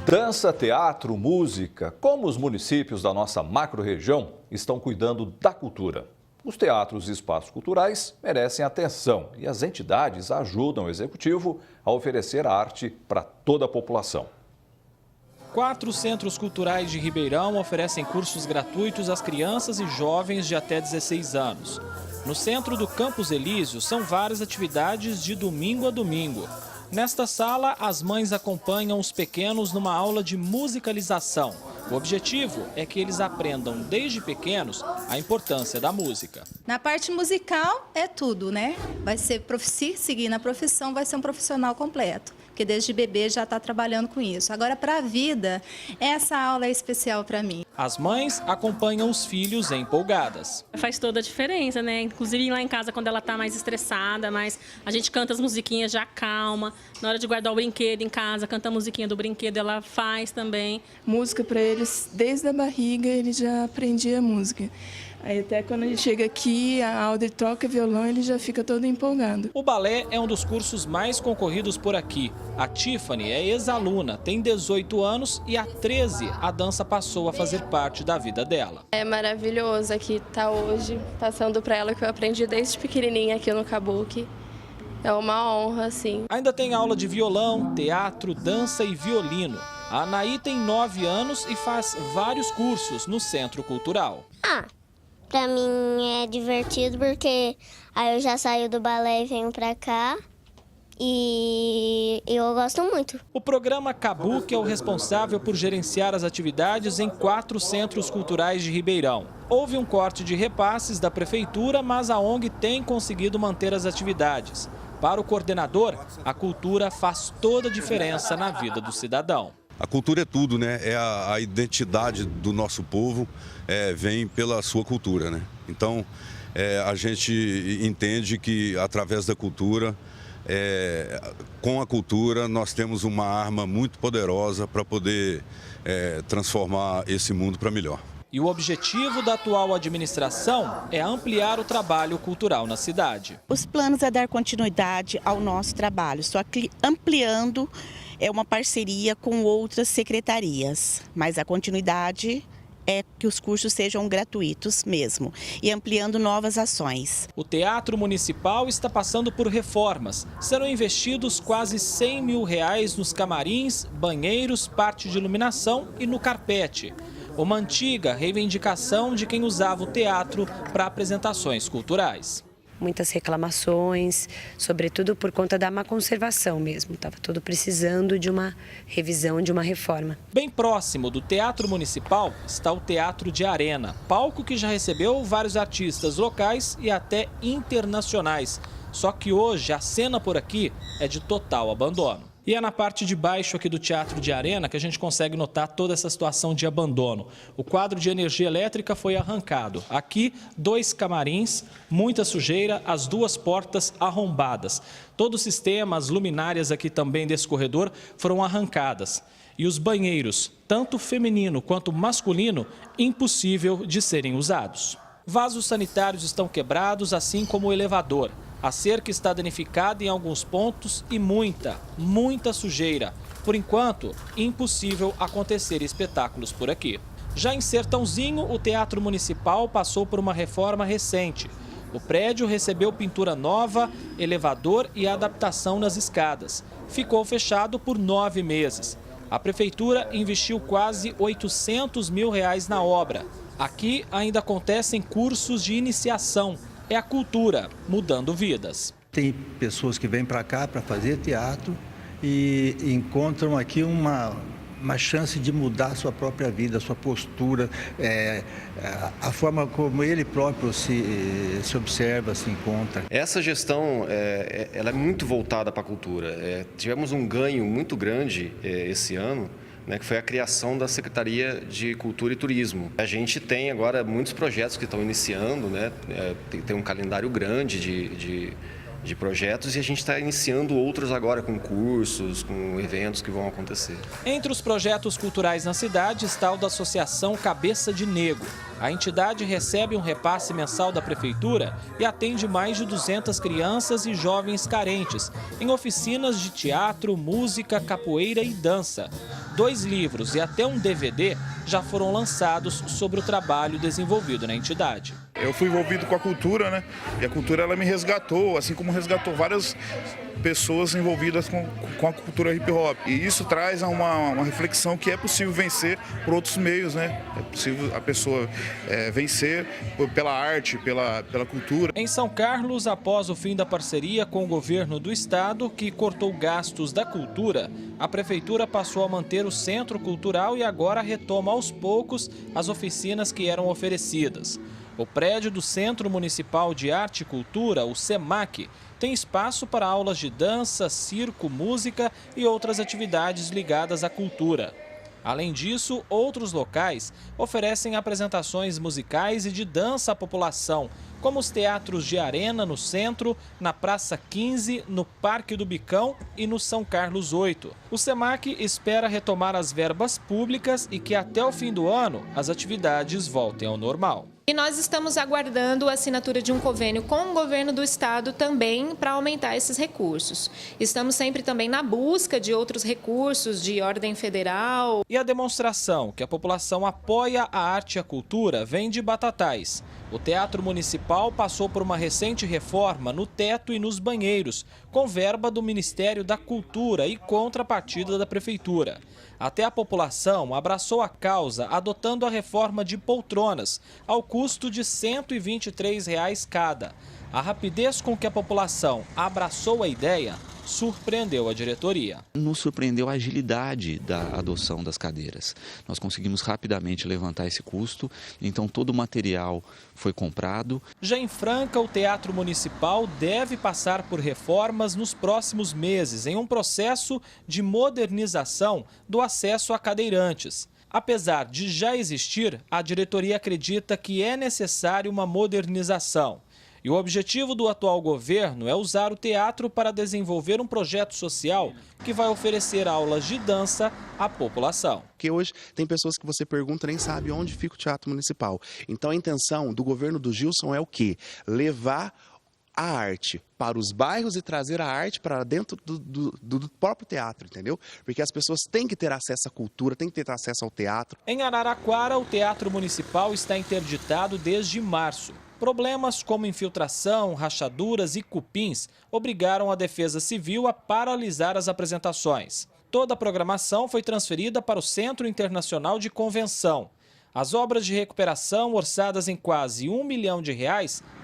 Dança, teatro, música, como os municípios da nossa macro-região estão cuidando da cultura. Os teatros e espaços culturais merecem atenção e as entidades ajudam o executivo a oferecer arte para toda a população. 4 centros culturais de Ribeirão oferecem cursos gratuitos às crianças e jovens de até 16 anos. No centro do Campos Elíseos são várias atividades de domingo a domingo. Nesta sala, as mães acompanham os pequenos numa aula de musicalização. O objetivo é que eles aprendam desde pequenos a importância da música. Na parte musical é tudo, né? Vai ser, se seguir na profissão, vai ser um profissional completo, porque desde bebê já está trabalhando com isso. Agora, para a vida, essa aula é especial para mim. As mães acompanham os filhos empolgadas. Faz toda a diferença, né? Inclusive lá em casa, quando ela está mais estressada, a gente canta as musiquinhas, já calma. Na hora de guardar o brinquedo em casa, canta a musiquinha do brinquedo, ela faz também. Música para eles, desde a barriga, ele já aprendia música. Aí até quando ele chega aqui, a Audrey toca violão, ele já fica todo empolgado. O balé é um dos cursos mais concorridos por aqui. A Tiffany é ex-aluna, tem 18 anos e há 13 a dança passou a fazer parte da vida dela. É maravilhoso aqui estar hoje passando para ela que eu aprendi desde pequenininha aqui no Kabuki. É uma honra, sim. Ainda tem aula de violão, teatro, dança e violino. A Anaí tem 9 anos e faz vários cursos no Centro Cultural. Pra mim é divertido porque aí eu já saio do balé e venho pra cá e eu gosto muito. O programa Kabuki é o responsável por gerenciar as atividades em 4 centros culturais de Ribeirão. Houve um corte de repasses da prefeitura, mas a ONG tem conseguido manter as atividades. Para o coordenador, a cultura faz toda a diferença na vida do cidadão. A cultura é tudo, né? É a identidade do nosso povo, vem pela sua cultura, né? Então, a gente entende que através da cultura, com a cultura, nós temos uma arma muito poderosa para poder transformar esse mundo para melhor. E o objetivo da atual administração é ampliar o trabalho cultural na cidade. Os planos é dar continuidade ao nosso trabalho, só que ampliando uma parceria com outras secretarias, mas a continuidade é que os cursos sejam gratuitos mesmo e ampliando novas ações. O Teatro Municipal está passando por reformas. Serão investidos quase R$100 mil nos camarins, banheiros, parte de iluminação e no carpete. Uma antiga reivindicação de quem usava o teatro para apresentações culturais. Muitas reclamações, sobretudo por conta da má conservação mesmo. Estava tudo precisando de uma revisão, de uma reforma. Bem próximo do Teatro Municipal está o Teatro de Arena, palco que já recebeu vários artistas locais e até internacionais. Só que hoje a cena por aqui é de total abandono. E é na parte de baixo aqui do Teatro de Arena que a gente consegue notar toda essa situação de abandono. O quadro de energia elétrica foi arrancado. Aqui, 2 camarins, muita sujeira, as 2 portas arrombadas. Todo o sistema, as luminárias aqui também desse corredor foram arrancadas. E os banheiros, tanto feminino quanto masculino, impossível de serem usados. Vasos sanitários estão quebrados, assim como o elevador. A cerca está danificada em alguns pontos e muita sujeira. Por enquanto, impossível acontecer espetáculos por aqui. Já em Sertãozinho, o Teatro Municipal passou por uma reforma recente. O prédio recebeu pintura nova, elevador e adaptação nas escadas. Ficou fechado por 9 meses. A prefeitura investiu quase R$800 mil na obra. Aqui ainda acontecem cursos de iniciação. É a cultura mudando vidas. Tem pessoas que vêm para cá para fazer teatro e encontram aqui uma chance de mudar a sua própria vida, a sua postura, a forma como ele próprio se observa, se encontra. Essa gestão ela é muito voltada para a cultura. Tivemos um ganho muito grande esse ano, que foi a criação da Secretaria de Cultura e Turismo. A gente tem agora muitos projetos que estão iniciando, tem um calendário grande de projetos e a gente está iniciando outros agora com cursos, com eventos que vão acontecer. Entre os projetos culturais na cidade está o da Associação Cabeça de Negro. A entidade recebe um repasse mensal da prefeitura e atende mais de 200 crianças e jovens carentes em oficinas de teatro, música, capoeira e dança. 2 livros e até um DVD já foram lançados sobre o trabalho desenvolvido na entidade. Eu fui envolvido com a cultura, né? E a cultura ela me resgatou, assim como resgatou várias pessoas envolvidas com a cultura hip hop. E isso traz uma reflexão que é possível vencer por outros meios, né? É possível a pessoa vencer pela arte, pela cultura. Em São Carlos, após o fim da parceria com o governo do estado, que cortou gastos da cultura, a prefeitura passou a manter o centro cultural e agora retoma aos poucos as oficinas que eram oferecidas. O prédio do Centro Municipal de Arte e Cultura, o SEMAC, tem espaço para aulas de dança, circo, música e outras atividades ligadas à cultura. Além disso, outros locais oferecem apresentações musicais e de dança à população, como os teatros de Arena no centro, na Praça 15, no Parque do Bicão e no São Carlos 8. O SEMAC espera retomar as verbas públicas e que até o fim do ano as atividades voltem ao normal. E nós estamos aguardando a assinatura de um convênio com o governo do estado também para aumentar esses recursos. Estamos sempre também na busca de outros recursos de ordem federal. E a demonstração que a população apoia a arte e a cultura vem de Batatais. O Teatro Municipal passou por uma recente reforma no teto e nos banheiros, com verba do Ministério da Cultura e contrapartida da Prefeitura. Até a população abraçou a causa, adotando a reforma de poltronas, ao custo de R$ 123 cada. A rapidez com que a população abraçou a ideia surpreendeu a diretoria. Nos surpreendeu a agilidade da adoção das cadeiras. Nós conseguimos rapidamente levantar esse custo, então todo o material foi comprado. Já em Franca, o Teatro Municipal deve passar por reformas nos próximos meses, em um processo de modernização do acesso a cadeirantes. Apesar de já existir, a diretoria acredita que é necessário uma modernização. E o objetivo do atual governo é usar o teatro para desenvolver um projeto social que vai oferecer aulas de dança à população. Porque hoje tem pessoas que você pergunta nem sabe onde fica o Teatro Municipal. Então a intenção do governo do Gilson é o quê? Levar a arte para os bairros e trazer a arte para dentro do próprio teatro, entendeu? Porque as pessoas têm que ter acesso à cultura, têm que ter acesso ao teatro. Em Araraquara, o Teatro Municipal está interditado desde março. Problemas como infiltração, rachaduras e cupins obrigaram a Defesa Civil a paralisar as apresentações. Toda a programação foi transferida para o Centro Internacional de Convenção. As obras de recuperação, orçadas em quase R$ 1 milhão,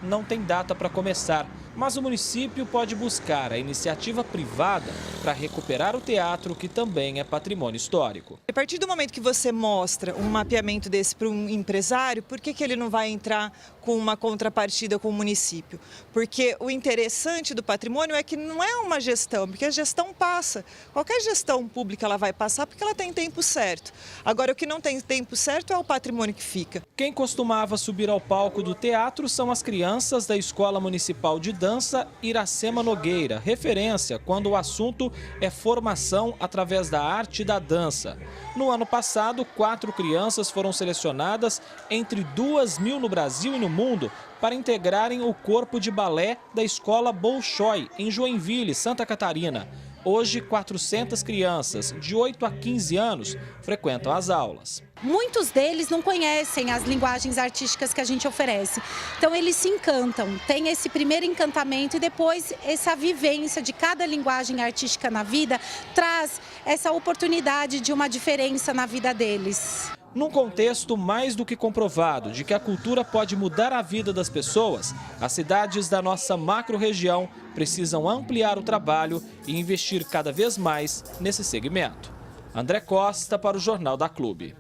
não têm data para começar, mas o município pode buscar a iniciativa privada para recuperar o teatro, que também é patrimônio histórico. A partir do momento que você mostra um mapeamento desse para um empresário, por que ele não vai entrar com uma contrapartida com o município? Porque o interessante do patrimônio é que não é uma gestão, porque a gestão passa. Qualquer gestão pública ela vai passar porque ela tem tempo certo. Agora, o que não tem tempo certo é o patrimônio que fica. Quem costumava subir ao palco do teatro são as crianças da Escola Municipal de Dança Iracema Nogueira, referência quando o assunto é formação através da arte e da dança. No ano passado, 4 crianças foram selecionadas entre 2.000 no Brasil e no mundo para integrarem o corpo de balé da Escola Bolshoi, em Joinville, Santa Catarina. Hoje, 400 crianças de 8 a 15 anos frequentam as aulas. Muitos deles não conhecem as linguagens artísticas que a gente oferece. Então, eles se encantam, tem esse primeiro encantamento e depois essa vivência de cada linguagem artística na vida traz essa oportunidade de uma diferença na vida deles. Num contexto mais do que comprovado de que a cultura pode mudar a vida das pessoas, as cidades da nossa macro-região precisam ampliar o trabalho e investir cada vez mais nesse segmento. André Costa para o Jornal da Clube.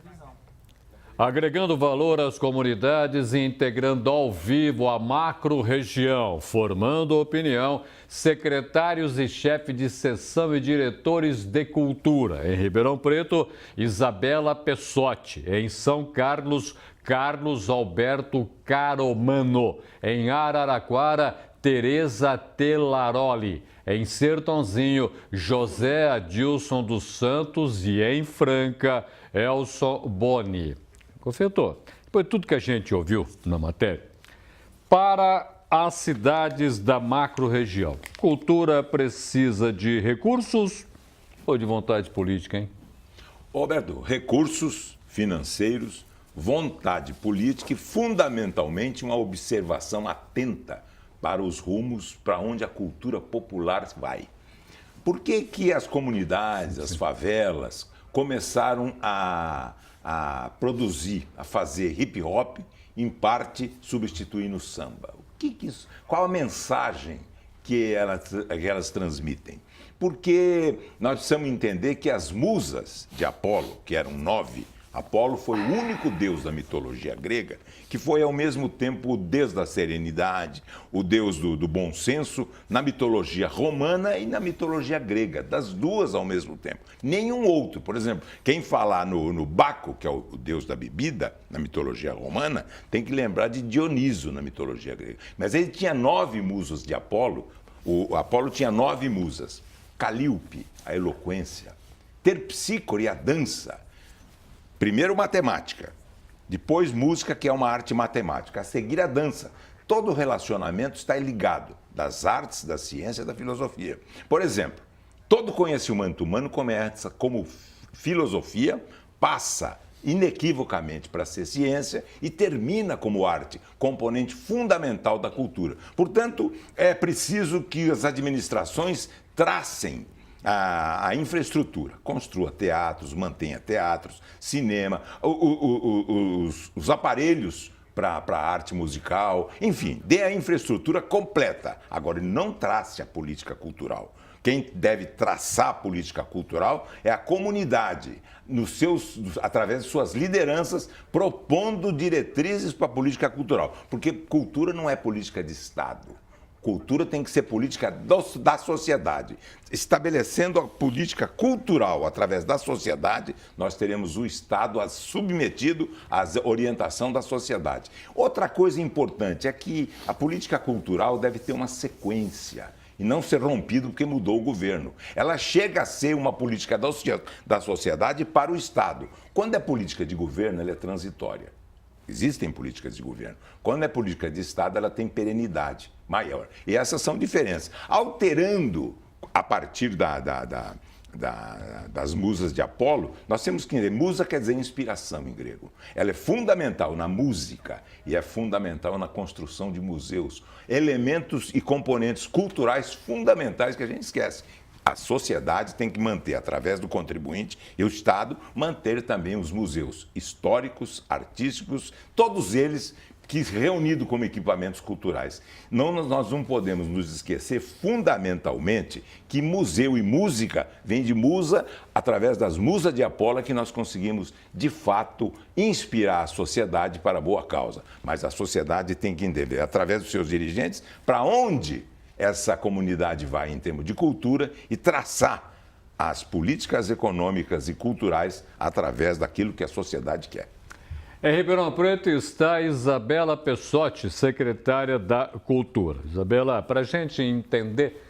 Agregando valor às comunidades e integrando ao vivo a macro-região, formando opinião, secretários e chefes de seção e diretores de cultura. Em Ribeirão Preto, Isabela Pessotti. Em São Carlos, Carlos Alberto Caromano. Em Araraquara, Tereza Telaroli. Em Sertãozinho, José Adilson dos Santos. E em Franca, Elson Boni. Confetou, depois de tudo que a gente ouviu na matéria, para as cidades da macro-região, cultura precisa de recursos ou de vontade política, hein? Roberto, recursos financeiros, vontade política e, fundamentalmente, uma observação atenta para os rumos para onde a cultura popular vai. Por que as comunidades, as favelas, começaram a produzir, a fazer hip-hop, em parte substituindo o samba? Qual a mensagem que elas transmitem? Porque nós precisamos entender que as musas de Apolo, que eram 9, Apolo foi o único deus da mitologia grega que foi ao mesmo tempo o deus da serenidade, o deus do bom senso, na mitologia romana e na mitologia grega, das duas ao mesmo tempo. Nenhum outro. Por exemplo, quem falar no Baco, que é o deus da bebida, na mitologia romana, tem que lembrar de Dioniso na mitologia grega. Mas ele tinha 9 musas de Apolo. O Apolo tinha 9 musas. Calíope, a eloquência. Terpsícore, a dança. Primeiro matemática, depois música, que é uma arte matemática. A seguir a dança. Todo relacionamento está ligado das artes, da ciência, da filosofia. Por exemplo, todo conhecimento humano começa como filosofia, passa inequivocamente para ser ciência e termina como arte, componente fundamental da cultura. Portanto, é preciso que as administrações tracem a infraestrutura, construa teatros, mantenha teatros, cinema, os aparelhos para a arte musical, enfim, dê a infraestrutura completa. Agora, não trace a política cultural. Quem deve traçar a política cultural é a comunidade, através de suas lideranças, propondo diretrizes para a política cultural. Porque cultura não é política de Estado. Cultura tem que ser política da sociedade. Estabelecendo a política cultural através da sociedade, nós teremos o Estado submetido à orientação da sociedade. Outra coisa importante é que a política cultural deve ter uma sequência e não ser rompido porque mudou o governo. Ela chega a ser uma política da sociedade para o Estado. Quando é política de governo, ela é transitória. Existem políticas de governo. Quando é política de Estado, ela tem perenidade maior. E essas são diferenças. Alterando a partir das musas de Apolo, nós temos que entender, musa quer dizer inspiração em grego. Ela é fundamental na música e é fundamental na construção de museus. Elementos e componentes culturais fundamentais que a gente esquece. A sociedade tem que manter, através do contribuinte e o Estado, manter também os museus históricos, artísticos, todos eles reunidos como equipamentos culturais. Nós não podemos nos esquecer, fundamentalmente, que museu e música vem de musa, através das musas de Apolo, que nós conseguimos, de fato, inspirar a sociedade para a boa causa. Mas a sociedade tem que entender, através dos seus dirigentes, para onde essa comunidade vai em termos de cultura e traçar as políticas econômicas e culturais através daquilo que a sociedade quer. Em Ribeirão Preto está Isabela Pessotti, secretária da Cultura. Isabela, para a gente entender,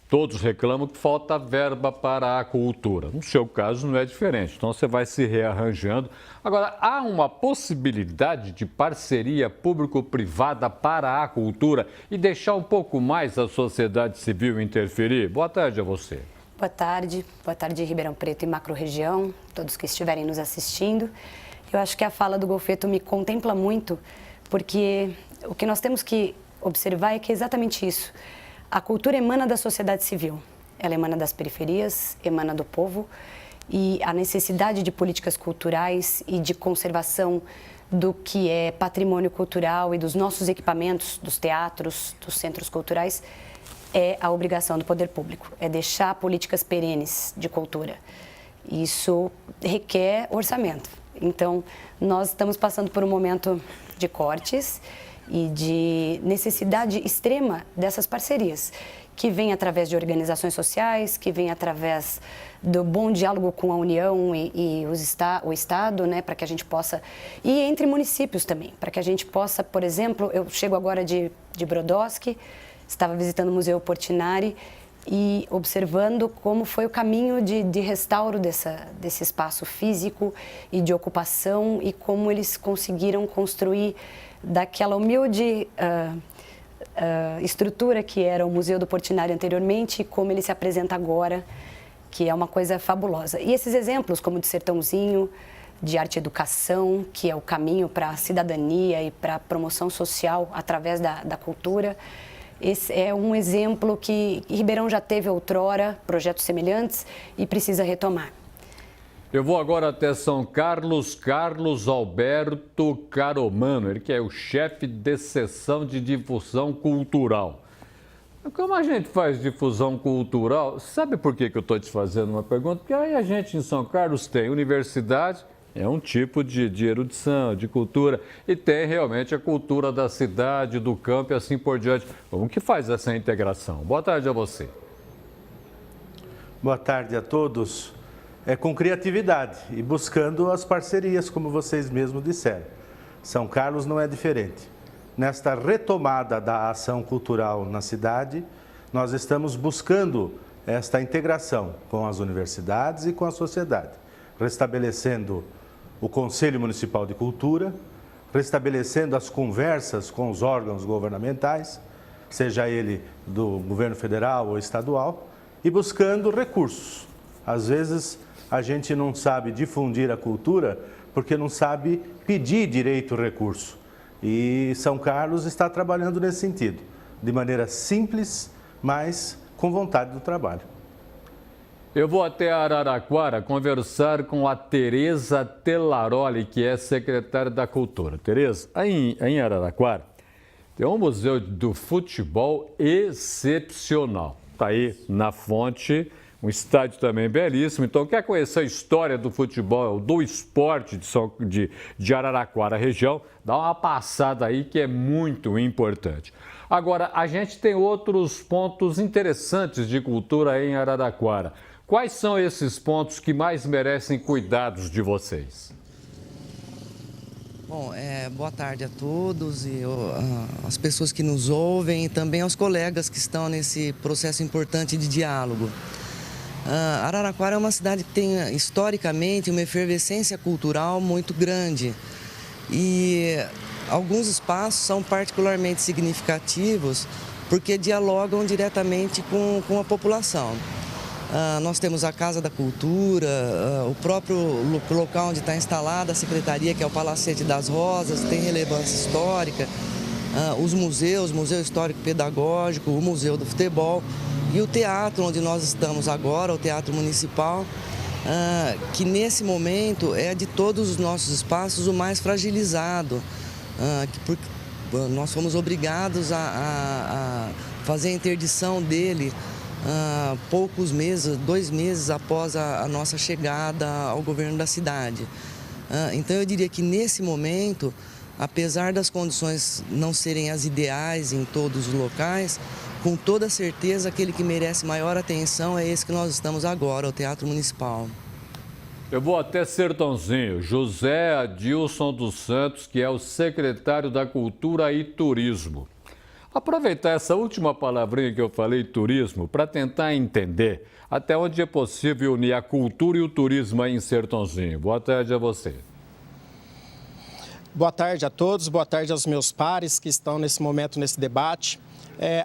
todos reclamam que falta verba para a cultura. No seu caso não é diferente, então você vai se rearranjando. Agora, há uma possibilidade de parceria público-privada para a cultura e deixar um pouco mais a sociedade civil interferir? Boa tarde a você. Boa tarde Ribeirão Preto e macro-região, todos que estiverem nos assistindo. Eu acho que a fala do Golfetto me contempla muito, porque o que nós temos que observar é que é exatamente isso. A cultura emana da sociedade civil, ela emana das periferias, emana do povo, e a necessidade de políticas culturais e de conservação do que é patrimônio cultural e dos nossos equipamentos, dos teatros, dos centros culturais, é a obrigação do poder público, é deixar políticas perenes de cultura. Isso requer orçamento. Então, nós estamos passando por um momento de cortes e de necessidade extrema dessas parcerias, que vem através de organizações sociais, que vem através do bom diálogo com a União e o Estado, né, para que a gente possa... E entre municípios também, para que a gente possa, por exemplo, eu chego agora de Brodowski, estava visitando o Museu Portinari e observando como foi o caminho de restauro desse espaço físico e de ocupação e como eles conseguiram construir daquela humilde estrutura que era o Museu do Portinari anteriormente e como ele se apresenta agora que é uma coisa fabulosa. E esses exemplos, como o de Sertãozinho, de arte e educação, que é o caminho para a cidadania e para a promoção social através da cultura. Esse é um exemplo que Ribeirão já teve outrora, projetos semelhantes, e precisa retomar. Eu vou agora até São Carlos, Carlos Alberto Caromano, ele que é o chefe de seção de difusão cultural. Como a gente faz difusão cultural, sabe por que eu estou te fazendo uma pergunta? Porque aí a gente em São Carlos tem universidade, é um tipo de erudição, de cultura, e tem realmente a cultura da cidade, do campo e assim por diante. Como que faz essa integração? Boa tarde a você. Boa tarde a todos. É com criatividade e buscando as parcerias, como vocês mesmos disseram. São Carlos não é diferente. Nesta retomada da ação cultural na cidade, nós estamos buscando esta integração com as universidades e com a sociedade, restabelecendo o Conselho Municipal de Cultura, restabelecendo as conversas com os órgãos governamentais, seja ele do governo federal ou estadual, e buscando recursos. Às vezes, a gente não sabe difundir a cultura porque não sabe pedir direito ao recurso. E São Carlos está trabalhando nesse sentido, de maneira simples, mas com vontade do trabalho. Eu vou até Araraquara conversar com a Tereza Telaroli, que é secretária da Cultura. Tereza, aí em Araraquara tem um museu do futebol excepcional. Está aí na fonte, um estádio também belíssimo. Então, quer conhecer a história do futebol, do esporte de Araraquara região, dá uma passada aí que é muito importante. Agora, a gente tem outros pontos interessantes de cultura aí em Araraquara. Quais são esses pontos que mais merecem cuidados de vocês? Bom, boa tarde a todos e as pessoas que nos ouvem e também aos colegas que estão nesse processo importante de diálogo. Araraquara é uma cidade que tem historicamente uma efervescência cultural muito grande e alguns espaços são particularmente significativos porque dialogam diretamente com a população. Nós temos a Casa da Cultura, o próprio local onde está instalada a Secretaria, que é o Palacete das Rosas, tem relevância histórica, os museus, Museu Histórico Pedagógico, o Museu do Futebol e o teatro onde nós estamos agora, o Teatro Municipal, que nesse momento é de todos os nossos espaços o mais fragilizado, porque nós fomos obrigados a fazer a interdição dele poucos meses, 2 meses após a nossa chegada ao governo da cidade. Então eu diria que nesse momento, apesar das condições não serem as ideais em todos os locais, com toda certeza aquele que merece maior atenção é esse que nós estamos agora, o Teatro Municipal. Eu vou até Sertãozinho. José Adilson dos Santos, que é o secretário da Cultura e Turismo. Aproveitar essa última palavrinha que eu falei, turismo, para tentar entender até onde é possível unir a cultura e o turismo aí em Sertãozinho. Boa tarde a você. Boa tarde a todos, boa tarde aos meus pares que estão nesse momento nesse debate.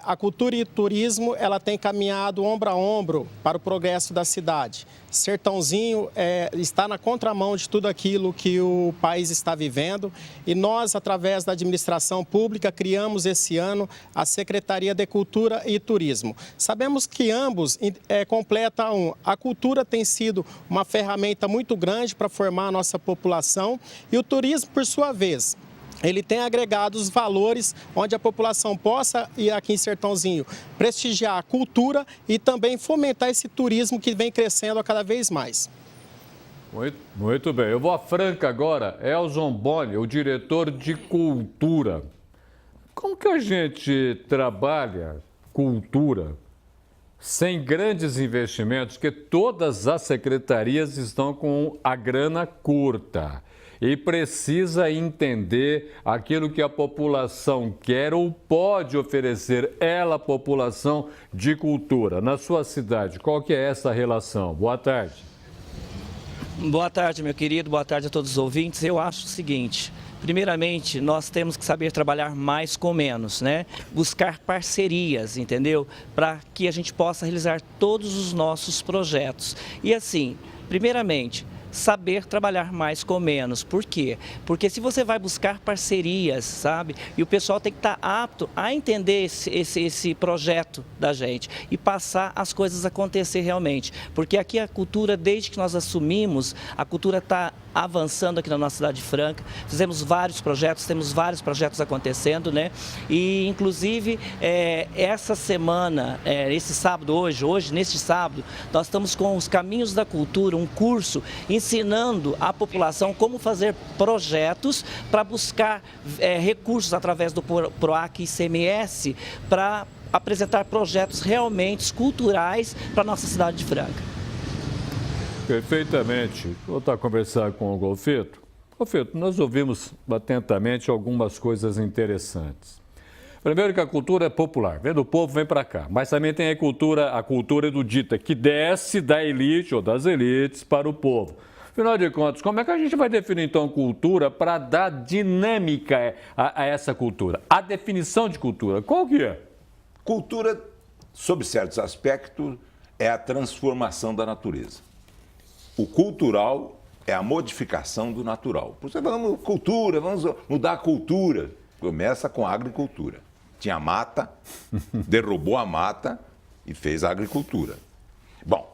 A cultura e o turismo ela tem caminhado ombro a ombro para o progresso da cidade. Sertãozinho está na contramão de tudo aquilo que o país está vivendo e nós, através da administração pública, criamos esse ano a Secretaria de Cultura e Turismo. Sabemos que ambos completam um. A cultura tem sido uma ferramenta muito grande para formar a nossa população e o turismo, por sua vez, ele tem agregado os valores onde a população possa ir aqui em Sertãozinho prestigiar a cultura e também fomentar esse turismo que vem crescendo a cada vez mais. Muito bem. Eu vou a Franca agora. Elson Boni, o diretor de cultura. Como que a gente trabalha cultura sem grandes investimentos? Porque todas as secretarias estão com a grana curta. E precisa entender aquilo que a população quer ou pode oferecer ela, a população, de cultura. Na sua cidade, qual que é essa relação? Boa tarde. Boa tarde, meu querido. Boa tarde a todos os ouvintes. Eu acho o seguinte... Primeiramente, nós temos que saber trabalhar mais com menos, né? Buscar parcerias, entendeu? Para que a gente possa realizar todos os nossos projetos. E assim, primeiramente, saber trabalhar mais com menos. Por quê? Porque se você vai buscar parcerias, sabe? E o pessoal tem que estar apto a entender esse projeto da gente e passar as coisas a acontecer realmente. Porque aqui a cultura, desde que nós assumimos, a cultura está avançando aqui na nossa Cidade Franca. Fizemos vários projetos, temos vários projetos acontecendo, né? E, inclusive, essa semana, esse sábado, hoje, neste sábado, nós estamos com os Caminhos da Cultura, um curso ensinando a população como fazer projetos para buscar recursos através do PROAC e ICMS para apresentar projetos realmente culturais para a nossa cidade de Franca. Perfeitamente. Vou estar conversando com o Golfeto. Golfeto, nós ouvimos atentamente algumas coisas interessantes. Primeiro que a cultura é popular, vem do povo, vem para cá. Mas também tem a cultura erudita, que desce da elite ou das elites para o povo. Afinal de contas, como é que a gente vai definir, então, cultura para dar dinâmica a essa cultura? A definição de cultura, qual que é? Cultura, sob certos aspectos, é a transformação da natureza. O cultural é a modificação do natural. Por isso, vamos mudar a cultura. Começa com a agricultura. Tinha mata, derrubou a mata e fez a agricultura. Bom,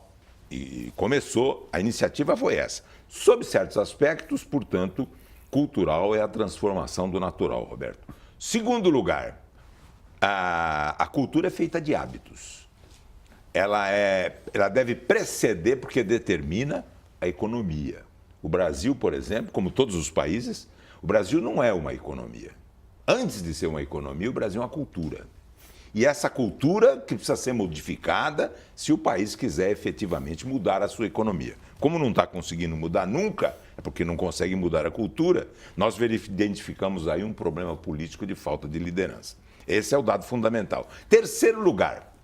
e começou, a iniciativa foi essa. Sob certos aspectos, portanto, cultural é a transformação do natural, Roberto. Segundo lugar, a cultura é feita de hábitos. Ela deve preceder, porque determina a economia. O Brasil, por exemplo, como todos os países, o Brasil não é uma economia. Antes de ser uma economia, o Brasil é uma cultura. E essa cultura que precisa ser modificada se o país quiser efetivamente mudar a sua economia. Como não está conseguindo mudar nunca, é porque não consegue mudar a cultura, nós identificamos aí um problema político de falta de liderança. Esse é o dado fundamental. Terceiro lugar,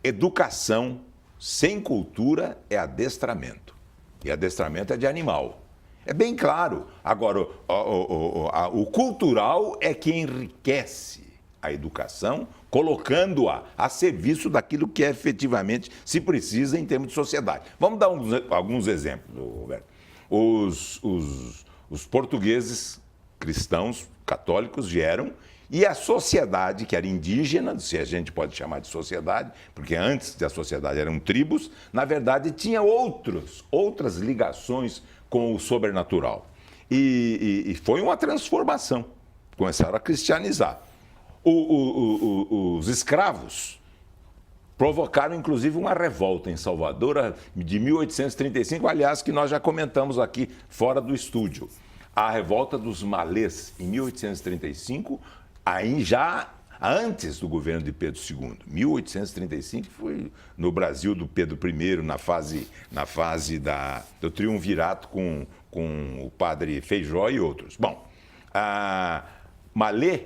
educação sem cultura é adestramento. E adestramento é de animal. É bem claro. Agora, o cultural é que enriquece a educação, colocando-a a serviço daquilo que efetivamente se precisa em termos de sociedade. Vamos dar alguns exemplos, Roberto. Os portugueses cristãos, católicos, vieram e a sociedade, que era indígena, se a gente pode chamar de sociedade, porque antes da sociedade eram tribos, na verdade tinha outras ligações com o sobrenatural. E foi uma transformação. Começaram a cristianizar. Os escravos provocaram, inclusive, uma revolta em Salvador de 1835, aliás, que nós já comentamos aqui fora do estúdio. A revolta dos malês, em 1835, aí já antes do governo de Pedro II. 1835 foi no Brasil do Pedro I, na fase do triunvirato com o padre Feijó e outros. Bom, malê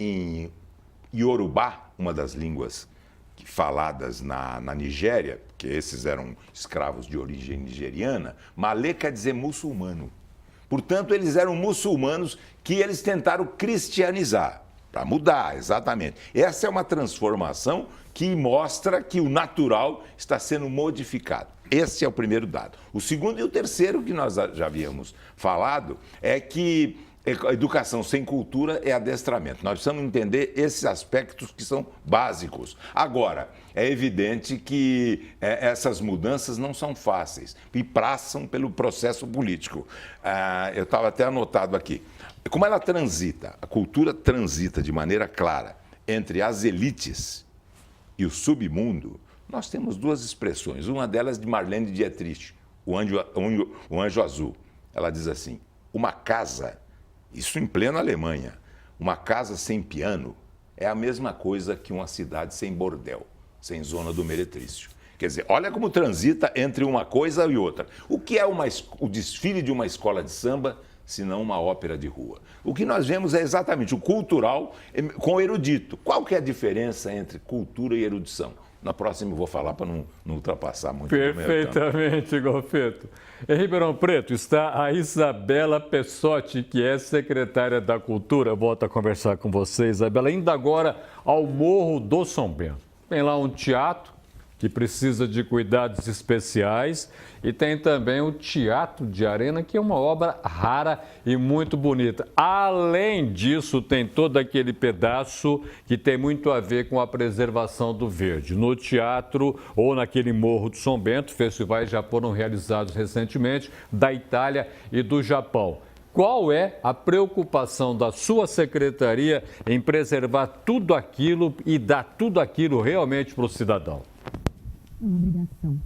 em Iorubá, uma das línguas faladas na Nigéria, que esses eram escravos de origem nigeriana, malê quer dizer muçulmano. Portanto, eles eram muçulmanos que eles tentaram cristianizar, para mudar, exatamente. Essa é uma transformação que mostra que o natural está sendo modificado. Esse é o primeiro dado. O segundo e o terceiro, que nós já havíamos falado, é que a educação sem cultura é adestramento. Nós precisamos entender esses aspectos que são básicos. Agora, é evidente que essas mudanças não são fáceis e passam pelo processo político. Eu estava até anotado aqui. Como ela transita, a cultura transita de maneira clara entre as elites e o submundo, nós temos duas expressões. Uma delas de Marlene Dietrich, o Anjo Azul. Ela diz assim, uma casa, isso em plena Alemanha, uma casa sem piano é a mesma coisa que uma cidade sem bordel, sem zona do meretrício. Quer dizer, olha como transita entre uma coisa e outra. O que é o desfile de uma escola de samba, se não uma ópera de rua? O que nós vemos é exatamente o cultural com o erudito. Qual que é a diferença entre cultura e erudição? Na próxima eu vou falar para não ultrapassar muito. Perfeitamente, Golfeto. Em Ribeirão Preto está a Isabela Pessotti, que é secretária da Cultura. Volto a conversar com você, Isabela. Indo agora ao Morro do São Bento. Tem lá um teatro que precisa de cuidados especiais e tem também o Teatro de Arena, que é uma obra rara e muito bonita. Além disso, tem todo aquele pedaço que tem muito a ver com a preservação do verde. No teatro ou naquele Morro do São Bento, festivais já foram realizados recentemente da Itália e do Japão. Qual é a preocupação da sua secretaria em preservar tudo aquilo e dar tudo aquilo realmente para o cidadão? Uma obrigação.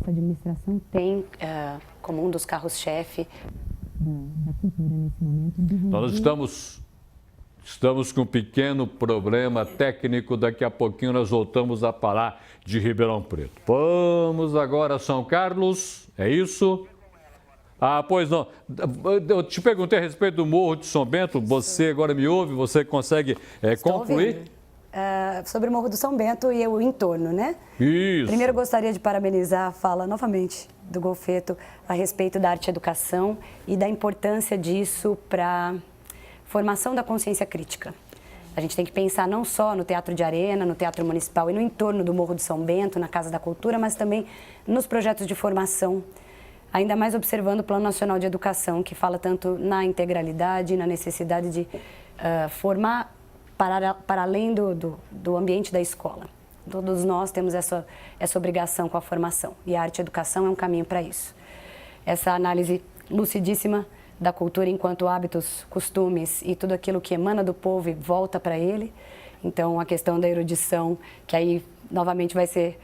Essa administração tem como um dos carros-chefe da cultura nesse momento. Nós estamos com um pequeno problema técnico. Daqui a pouquinho nós voltamos a falar de Ribeirão Preto. Vamos agora a São Carlos, é isso? Pois não. Eu te perguntei a respeito do Morro de São Bento. Você agora me ouve? Você consegue concluir? Sobre o Morro do São Bento e o entorno, né? Isso. Primeiro, eu gostaria de parabenizar a fala novamente do Golfeto a respeito da arte e educação e da importância disso para a formação da consciência crítica. A gente tem que pensar não só no Teatro de Arena, no Teatro Municipal e no entorno do Morro do São Bento, na Casa da Cultura, mas também nos projetos de formação, ainda mais observando o Plano Nacional de Educação, que fala tanto na integralidade, na necessidade de formar para além do ambiente da escola. Todos nós temos essa obrigação com a formação e a arte e a educação é um caminho para isso. Essa análise lucidíssima da cultura enquanto hábitos, costumes e tudo aquilo que emana do povo e volta para ele. Então, a questão da erudição, que aí novamente vai ser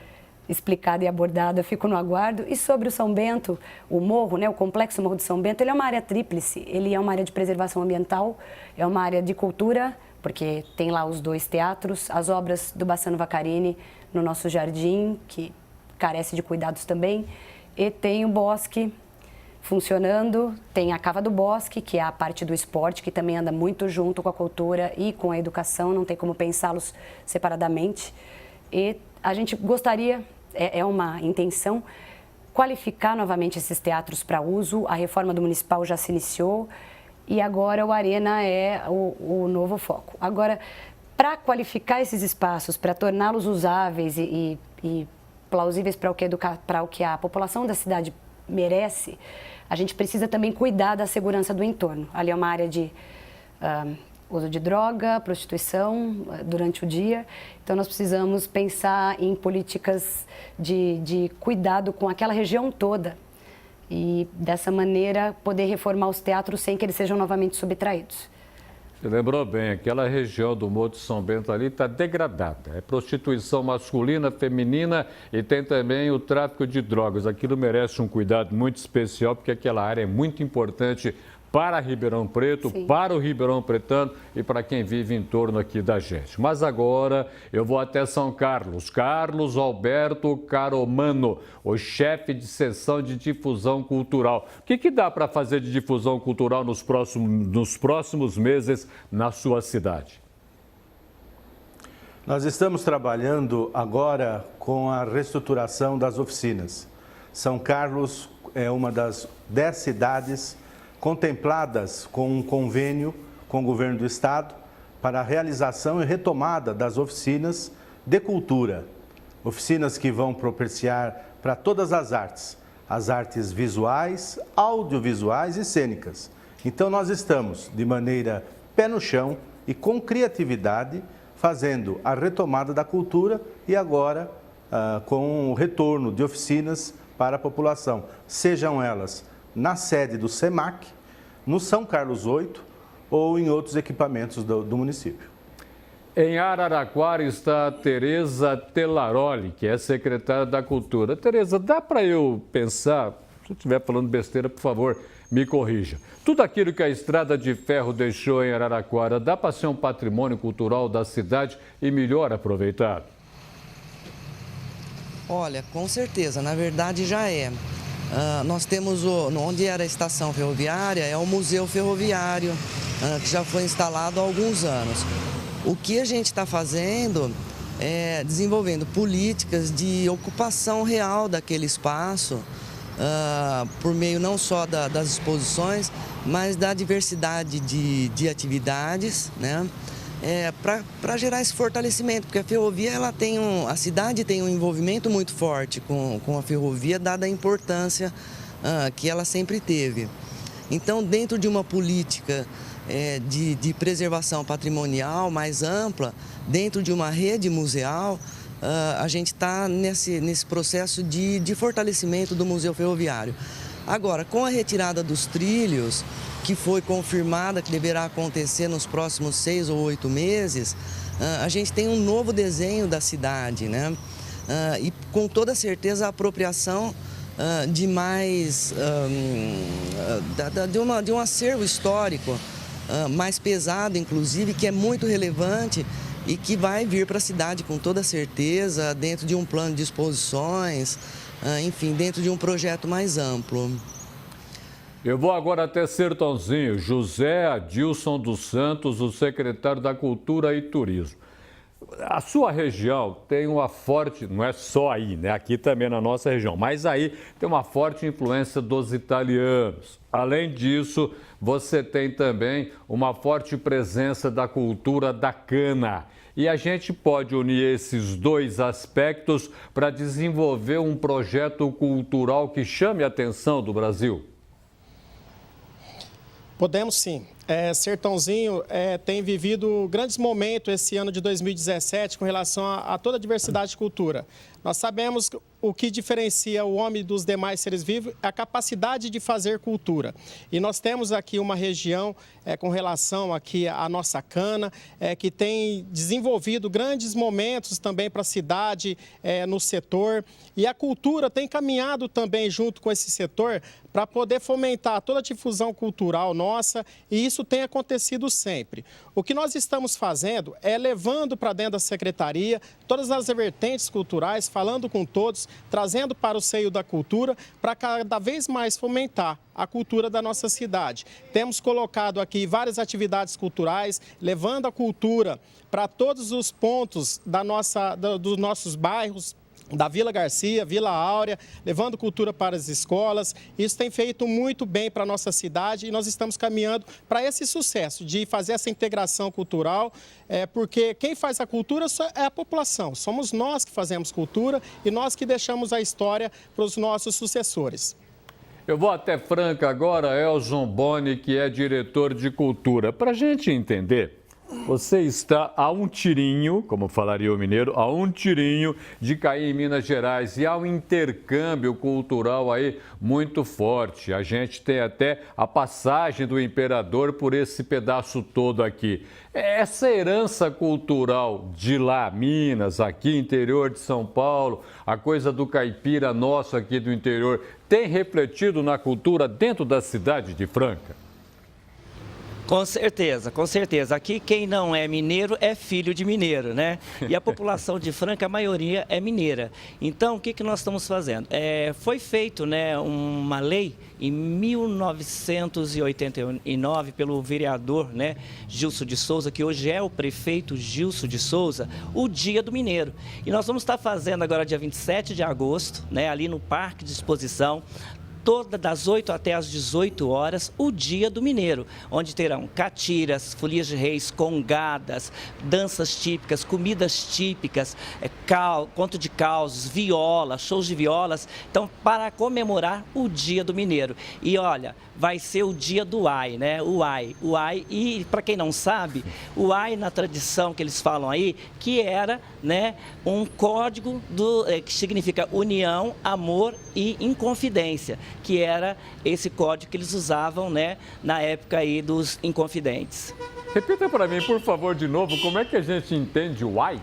explicada e abordada, eu fico no aguardo. E sobre o São Bento, o morro, né, o complexo Morro de São Bento, ele é uma área tríplice. Ele é uma área de preservação ambiental, é uma área de cultura, porque tem lá os 2 teatros, as obras do Bassano Vaccarini no nosso jardim, que carece de cuidados também, e tem o bosque funcionando, tem a Cava do Bosque, que é a parte do esporte, que também anda muito junto com a cultura e com a educação, não tem como pensá-los separadamente. E a gente gostaria, é uma intenção, qualificar novamente esses teatros para uso. A reforma do municipal já se iniciou, e agora o Arena é o novo foco. Agora, para qualificar esses espaços, para torná-los usáveis e plausíveis para o que a população da cidade merece, a gente precisa também cuidar da segurança do entorno. Ali é uma área de uso de droga, prostituição durante o dia. Então, nós precisamos pensar em políticas de cuidado com aquela região toda. E, dessa maneira, poder reformar os teatros sem que eles sejam novamente subtraídos. Você lembrou bem, aquela região do Morro de São Bento ali está degradada. É prostituição masculina, feminina e tem também o tráfico de drogas. Aquilo merece um cuidado muito especial, porque aquela área é muito importante para Ribeirão Preto, sim, para o Ribeirão Pretano e para quem vive em torno aqui da gente. Mas agora eu vou até São Carlos. Carlos Alberto Caromano, o chefe de seção de difusão cultural. O que dá para fazer de difusão cultural nos próximos meses na sua cidade? Nós estamos trabalhando agora com a reestruturação das oficinas. São Carlos é uma das 10 cidades contempladas com um convênio com o governo do estado para a realização e retomada das oficinas de cultura. Oficinas que vão propiciar para todas as artes visuais, audiovisuais e cênicas. Então nós estamos de maneira pé no chão e com criatividade fazendo a retomada da cultura e agora com o retorno de oficinas para a população, sejam elas na sede do SEMAC, no São Carlos 8 ou em outros equipamentos do município. Em Araraquara está a Tereza Telaroli, que é secretária da Cultura. Tereza, dá para eu pensar, se eu estiver falando besteira, por favor, me corrija. Tudo aquilo que a Estrada de Ferro deixou em Araraquara, dá para ser um patrimônio cultural da cidade e melhor aproveitado? Olha, com certeza, na verdade já é. Nós temos, onde era a estação ferroviária, é o Museu Ferroviário, que já foi instalado há alguns anos. O que a gente está fazendo desenvolvendo políticas de ocupação real daquele espaço, por meio não só das exposições, mas da diversidade de atividades, né? Para gerar esse fortalecimento, porque a ferrovia, a cidade tem um envolvimento muito forte com a ferrovia, dada a importância que ela sempre teve. Então, dentro de uma política de preservação patrimonial mais ampla, dentro de uma rede museal, a gente está nesse processo de fortalecimento do Museu Ferroviário. Agora, com a retirada dos trilhos, que foi confirmada que deverá acontecer nos próximos 6 ou 8 meses, a gente tem um novo desenho da cidade, né? E com toda certeza a apropriação de mais de um acervo histórico mais pesado, inclusive, que é muito relevante e que vai vir para a cidade com toda certeza, dentro de um plano de exposições, enfim, dentro de um projeto mais amplo. Eu vou agora até Sertãozinho. José Adilson dos Santos, o secretário da Cultura e Turismo. A sua região tem uma forte, não é só aí, né? Aqui também na nossa região, mas aí tem uma forte influência dos italianos. Além disso, você tem também uma forte presença da cultura da cana. E a gente pode unir esses dois aspectos para desenvolver um projeto cultural que chame a atenção do Brasil. Podemos sim. Sertãozinho tem vivido grandes momentos esse ano de 2017 com relação a toda a diversidade de cultura. Nós sabemos que o que diferencia o homem dos demais seres vivos é a capacidade de fazer cultura. E nós temos aqui uma região com relação aqui à nossa cana, que tem desenvolvido grandes momentos também para a cidade no setor. E a cultura tem caminhado também junto com esse setor para poder fomentar toda a difusão cultural nossa, e isso tem acontecido sempre. O que nós estamos fazendo é levando para dentro da secretaria todas as vertentes culturais, falando com todos, trazendo para o seio da cultura, para cada vez mais fomentar a cultura da nossa cidade. Temos colocado aqui várias atividades culturais, levando a cultura para todos os pontos dos nossos bairros, da Vila Garcia, Vila Áurea, levando cultura para as escolas. Isso tem feito muito bem para a nossa cidade e nós estamos caminhando para esse sucesso de fazer essa integração cultural, porque quem faz a cultura é a população. Somos nós que fazemos cultura e nós que deixamos a história para os nossos sucessores. Eu vou até Franca agora, Elson Boni, que é diretor de cultura. Para a gente entender, você está a um tirinho, como falaria o mineiro, a um tirinho de cair em Minas Gerais, e há um intercâmbio cultural aí muito forte. A gente tem até a passagem do imperador por esse pedaço todo aqui. Essa herança cultural de lá, Minas, aqui interior de São Paulo, a coisa do caipira nosso aqui do interior, tem refletido na cultura dentro da cidade de Franca? Com certeza, com certeza. Aqui quem não é mineiro é filho de mineiro, né? E a população de Franca, a maioria é mineira. Então, o que nós estamos fazendo? Foi feito, né, uma lei em 1989 pelo vereador, né, Gilson de Souza, que hoje é o prefeito Gilson de Souza, o Dia do Mineiro. E nós vamos estar fazendo agora dia 27 de agosto, né, ali no Parque de Exposição, das 8 até as 18 horas, o Dia do Mineiro, onde terão catiras, folias de reis, congadas, danças típicas, comidas típicas, conto de causos, viola, shows de violas. Então, para comemorar o Dia do Mineiro. E olha, vai ser o dia do Uai, né? O Uai, e para quem não sabe, o Uai, na tradição que eles falam aí, que era, né, um código que significa união, amor e inconfidência, que era esse código que eles usavam, né, na época aí dos inconfidentes. Repita para mim, por favor, de novo, como é que a gente entende o Uai?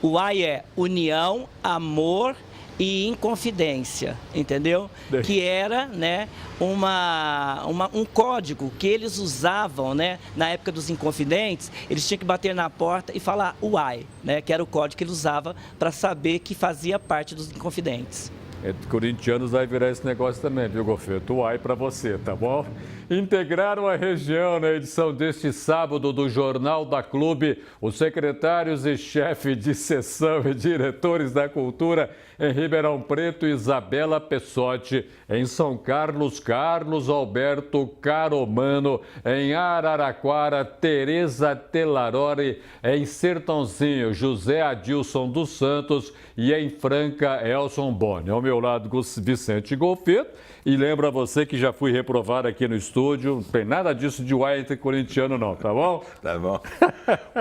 O Uai é união, amor e inconfidência, entendeu? Que era, né, um código que eles usavam, né, na época dos inconfidentes. Eles tinham que bater na porta e falar Uai, né, que era o código que eles usavam para saber que fazia parte dos inconfidentes. Entre corintianos vai virar esse negócio também, viu, Gofeto? Uai para você, tá bom? Integraram a região na edição deste sábado do Jornal da Clube os secretários e chefe de seção e diretores da cultura em Ribeirão Preto, Isabela Pessotti, em São Carlos, Carlos Alberto Caromano, em Araraquara, Tereza Telarori, em Sertãozinho, José Adilson dos Santos e em Franca, Elson Boni. Ao meu lado, Vicente Gofeto. E lembra você que já fui reprovado aqui no estúdio, não tem nada disso de uai entre corintiano não, tá bom? Tá bom.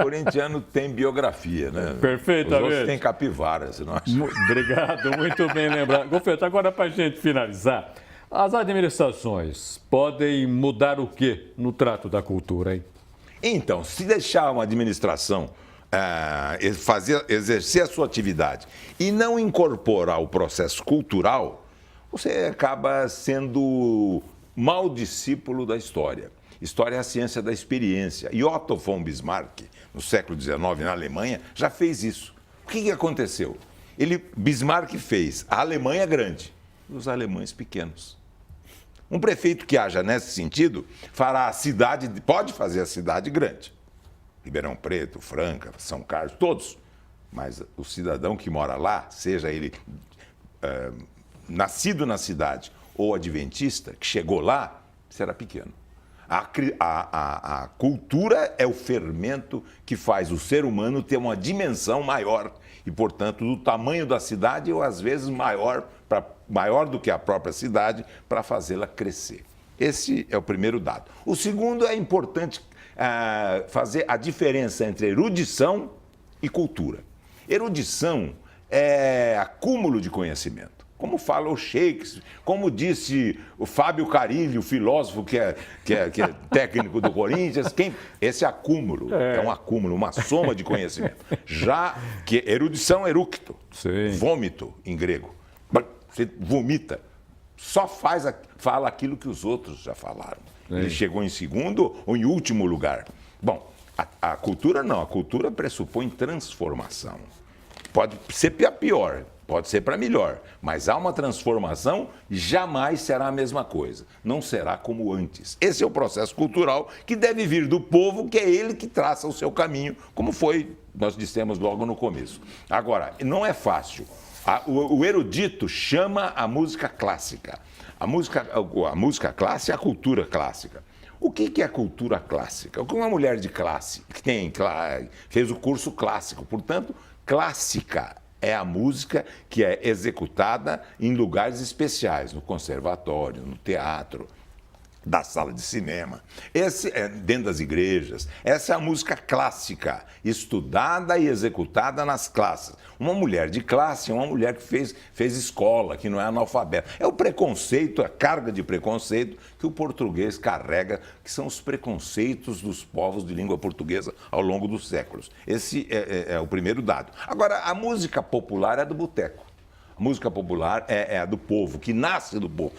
Corintiano tem biografia, né? Perfeitamente. Os outros têm capivaras, não acha? Obrigado, muito bem lembrado. Gofeto, agora para a gente finalizar, as administrações podem mudar o quê no trato da cultura, hein? Então, se deixar uma administração exercer a sua atividade e não incorporar o processo cultural, você acaba sendo mau discípulo da história. História é a ciência da experiência. E Otto von Bismarck, no século XIX, na Alemanha, já fez isso. O que aconteceu? Bismarck fez a Alemanha grande e os alemães pequenos. Um prefeito que haja nesse sentido fará a cidade, pode fazer a cidade grande. Ribeirão Preto, Franca, São Carlos, todos. Mas o cidadão que mora lá, seja ele nascido na cidade ou adventista, que chegou lá, será pequeno. A cultura é o fermento que faz o ser humano ter uma dimensão maior e, portanto, do tamanho da cidade ou, às vezes, maior do que a própria cidade para fazê-la crescer. Esse é o primeiro dado. O segundo, é importante fazer a diferença entre erudição e cultura. Erudição é acúmulo de conhecimento. Como fala o Shakespeare, como disse o Fábio Carilli, o filósofo que é técnico do Corinthians, esse acúmulo é um acúmulo, uma soma de conhecimento. Já que erudição, eructo, vômito em grego. Você vomita, só fala aquilo que os outros já falaram. Ele chegou em segundo ou em último lugar. Bom, a cultura não, a cultura pressupõe transformação. Pode ser para pior, pode ser para melhor, mas há uma transformação e jamais será a mesma coisa. Não será como antes. Esse é o processo cultural que deve vir do povo, que é ele que traça o seu caminho, como nós dissemos logo no começo. Agora, não é fácil. O erudito chama a música clássica. A música clássica é a cultura clássica. O que é cultura clássica? O que uma mulher de classe, que fez o curso clássico, portanto, clássica é a música que é executada em lugares especiais, no conservatório, no teatro, da sala de cinema, dentro das igrejas. Essa é a música clássica, estudada e executada nas classes. Uma mulher de classe é uma mulher que fez escola, que não é analfabeta. É o preconceito, a carga de preconceito que o português carrega, que são os preconceitos dos povos de língua portuguesa ao longo dos séculos. Esse é o primeiro dado. Agora, a música popular é do boteco. A música popular é a do povo, que nasce do povo.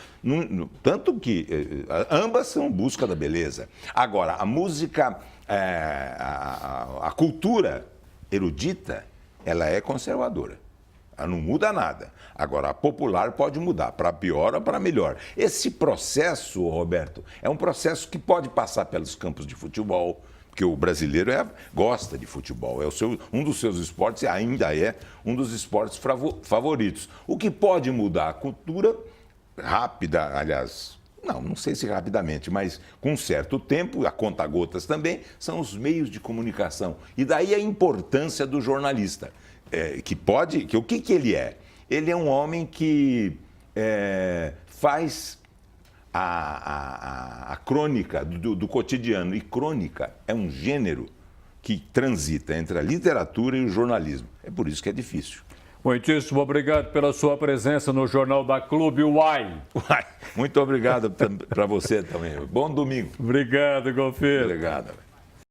Tanto que ambas são busca da beleza. Agora, a música, a cultura erudita, ela é conservadora. Ela não muda nada. Agora, a popular pode mudar, para pior ou para melhor. Esse processo, Roberto, é um processo que pode passar pelos campos de futebol, porque o brasileiro gosta de futebol, um dos seus esportes e ainda é um dos esportes favoritos. O que pode mudar a cultura, rápida, aliás, não sei se rapidamente, mas com um certo tempo, a conta-gotas também, são os meios de comunicação. E daí a importância do jornalista, o que ele é? Ele é um homem que faz a crônica do cotidiano. E crônica é um gênero que transita entre a literatura e o jornalismo. É por isso que é difícil. Muitíssimo obrigado pela sua presença no Jornal da Clube Uai. Muito obrigado para você também. Bom domingo. Obrigado, Gofeto. Obrigado.